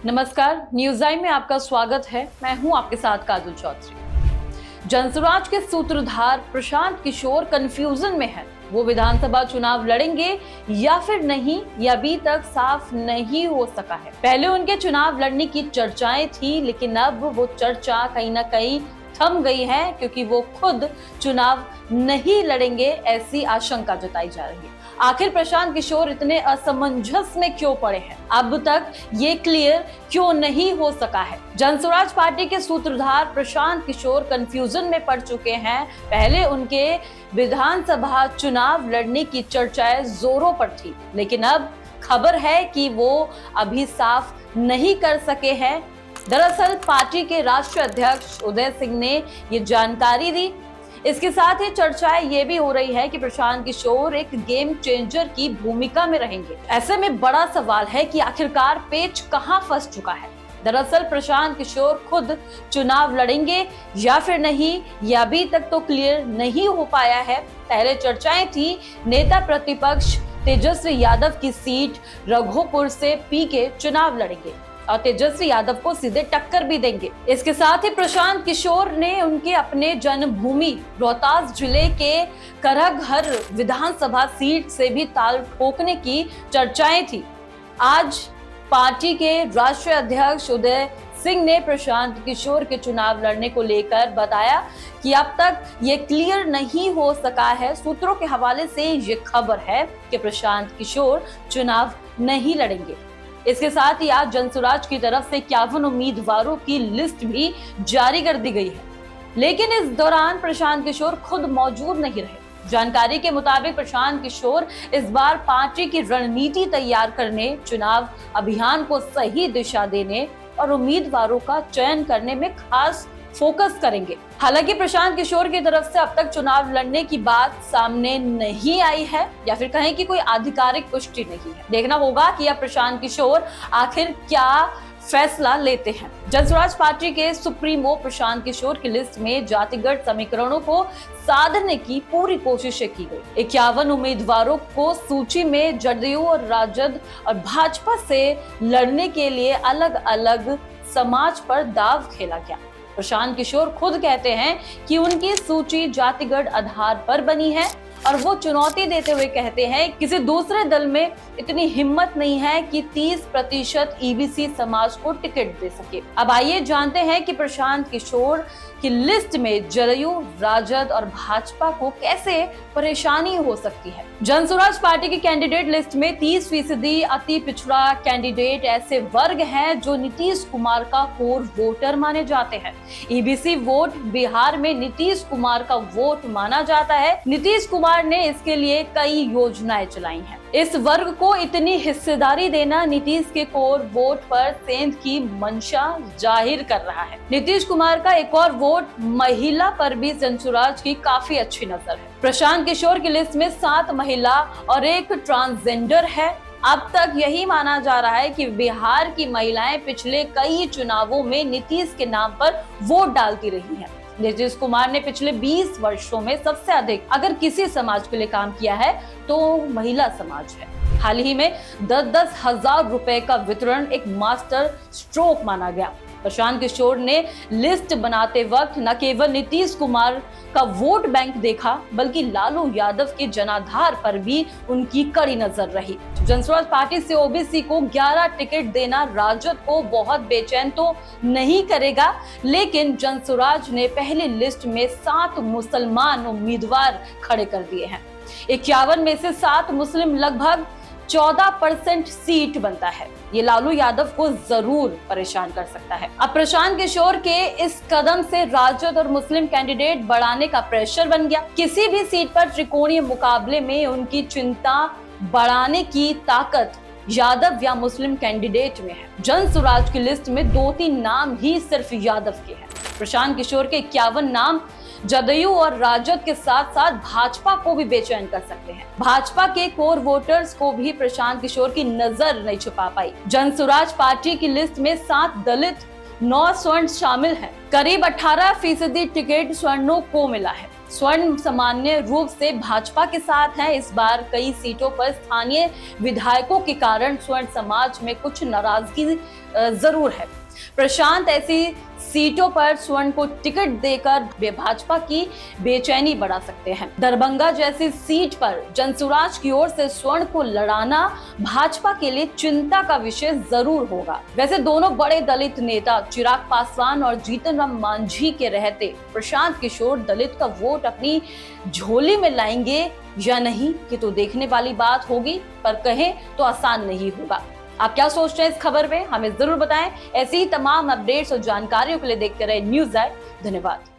नमस्कार, न्यूज आई में आपका स्वागत है। मैं हूं आपके साथ काजल चौधरी। जनसुराज के सूत्रधार प्रशांत किशोर कंफ्यूजन में है। वो विधानसभा चुनाव लड़ेंगे या फिर नहीं, ये अभी तक साफ नहीं हो सका है। पहले उनके चुनाव लड़ने की चर्चाएं थी, लेकिन अब वो चर्चा कहीं ना कहीं थम गई है, क्योंकि वो खुद चुनाव नहीं लड़ेंगे ऐसी आशंका जताई जा रही है। आखिर प्रशांत किशोर इतने असमंजस में क्यों पड़े हैं, अब तक ये क्लियर क्यों नहीं हो सका है। जनसुराज पार्टी के सूत्रधार प्रशांत किशोर कंफ्यूजन में पड़ चुके हैं। पहले उनके विधानसभा चुनाव लड़ने की चर्चाएं जोरों पर थी, लेकिन अब खबर है कि वो अभी साफ नहीं कर सके हैं। दरअसल पार्टी के राष्ट्रीय अध्यक्ष उदय सिंह ने ये जानकारी दी। इसके साथ ही चर्चाएं ये भी हो रही है कि प्रशांत किशोर एक गेम चेंजर की भूमिका में रहेंगे। ऐसे में बड़ा सवाल है कि आखिरकार पेच कहां फंस चुका है। दरअसल प्रशांत किशोर खुद चुनाव लड़ेंगे या फिर नहीं, यह अभी तक तो क्लियर नहीं हो पाया है। पहले चर्चाएं थी नेता प्रतिपक्ष तेजस्वी यादव की सीट रघोपुर से पी के चुनाव लड़ेंगे और तेजस्वी यादव को सीधे टक्कर भी देंगे। इसके साथ ही प्रशांत किशोर ने उनके अपने जन्मभूमि रोहतास जिले के करहघर विधानसभा सीट से भी ताल ठोकने की चर्चाएं थी। आज पार्टी के राष्ट्रीय अध्यक्ष उदय सिंह ने प्रशांत किशोर के चुनाव लड़ने को लेकर बताया कि अब तक ये क्लियर नहीं हो सका है। सूत्रों के हवाले से ये खबर है कि प्रशांत किशोर चुनाव नहीं लड़ेंगे। इसके साथ ही आज जनसुराज की तरफ से 51 उम्मीदवारों की लिस्ट भी जारी कर दी गई है, लेकिन इस दौरान प्रशांत किशोर खुद मौजूद नहीं रहे। जानकारी के मुताबिक प्रशांत किशोर इस बार पार्टी की रणनीति तैयार करने, चुनाव अभियान को सही दिशा देने और उम्मीदवारों का चयन करने में खास फोकस करेंगे। हालांकि प्रशांत किशोर की तरफ से अब तक चुनाव लड़ने की बात सामने नहीं आई है, या फिर कहें कि कोई आधिकारिक पुष्टि नहीं है। देखना होगा कि अब प्रशांत किशोर आखिर क्या फैसला लेते हैं। जनसुराज पार्टी के सुप्रीमो प्रशांत किशोर की लिस्ट में जातिगत समीकरणों को साधने की पूरी कोशिशें की गई। 51 उम्मीदवारों को सूची में जदयू और राजद और भाजपा से लड़ने के लिए अलग अलग समाज पर दाव खेला गया। प्रशांत किशोर खुद कहते हैं कि उनकी सूची जातिगत आधार पर बनी है और वो चुनौती देते हुए कहते हैं किसी दूसरे दल में इतनी हिम्मत नहीं है कि 30% ईबीसी समाज को टिकट दे सके। अब आइए जानते हैं कि प्रशांत किशोर की लिस्ट में जदयू, राजद और भाजपा को कैसे परेशानी हो सकती है। जनसुराज पार्टी की कैंडिडेट लिस्ट में 30% अति पिछड़ा कैंडिडेट ऐसे वर्ग हैं जो नीतीश कुमार का कोर वोटर माने जाते हैं। ईबीसी वोट बिहार में नीतीश कुमार का वोट माना जाता है। नीतीश कुमार ने इसके लिए कई योजनाएं चलाई हैं। इस वर्ग को इतनी हिस्सेदारी देना नीतीश के कोर वोट पर सेंध की मंशा जाहिर कर रहा है। नीतीश कुमार का एक और वोट महिला पर भी जनसुराज की काफी अच्छी नजर है। प्रशांत किशोर की लिस्ट में 7 महिला और 1 ट्रांसजेंडर है। अब तक यही माना जा रहा है कि बिहार की महिलाएं पिछले कई चुनावों में नीतीश के नाम पर वोट डालती रही हैं। नीतीश कुमार ने पिछले 20 वर्षों में सबसे अधिक अगर किसी समाज के लिए काम किया है तो महिला समाज है। हाल ही में 10-10 हजार रुपए का वितरण एक मास्टर स्ट्रोक माना गया। प्रशांत किशोर ने लिस्ट बनाते वक्त न केवल नीतीश कुमार का वोट बैंक देखा, बल्कि लालू यादव के जनाधार पर भी उनकी कड़ी नजर रही। जनसुराज पार्टी से ओबीसी को 11 टिकट देना राजद को बहुत बेचैन तो नहीं करेगा, लेकिन जनसुराज ने पहली लिस्ट में 7 मुसलमान उम्मीदवार खड़े कर दिए हैं। 51 में से 7 मुस्लिम लगभग 14% सीट बनता है। ये लालू यादव को जरूर परेशान कर सकता है। अब प्रशांत किशोर के इस कदम से राजद और मुस्लिम कैंडिडेट बढ़ाने का प्रेशर बन गया। किसी भी सीट पर त्रिकोणीय मुकाबले में उनकी चिंता बढ़ाने की ताकत यादव या मुस्लिम कैंडिडेट में है। जनसुराज की लिस्ट में 2-3 नाम ही सिर्फ यादव के हैं। प्रशांत किशोर के 51 नाम जदयू और राजद के साथ साथ भाजपा को भी बेचैन कर सकते हैं। भाजपा के कोर वोटर्स को भी प्रशांत किशोर की नजर नहीं छुपा पाई। जनसुराज पार्टी की लिस्ट में 7 दलित, 9 स्वर्ण शामिल हैं। करीब 18% टिकट स्वर्णों को मिला है। स्वर्ण सामान्य रूप से भाजपा के साथ हैं। इस बार कई सीटों पर स्थानीय विधायकों के कारण स्वर्ण समाज में कुछ नाराजगी जरूर है। प्रशांत ऐसी सीटों पर स्वर्ण को टिकट देकर भाजपा की बेचैनी बढ़ा सकते हैं। दरभंगा जैसी सीट पर जनसुराज की ओर से स्वर्ण को लड़ाना भाजपा के लिए चिंता का विषय जरूर होगा। वैसे दोनों बड़े दलित नेता चिराग पासवान और जीतन राम मांझी के रहते प्रशांत किशोर दलित का वोट अपनी झोली में लाएंगे या नहीं, ये तो देखने वाली बात होगी, पर कहें तो आसान नहीं होगा। आप क्या सोचते हैं इस खबर में, हमें जरूर बताएं। ऐसी ही तमाम अपडेट्स और जानकारियों के लिए देखते रहे न्यूज़ 8। धन्यवाद।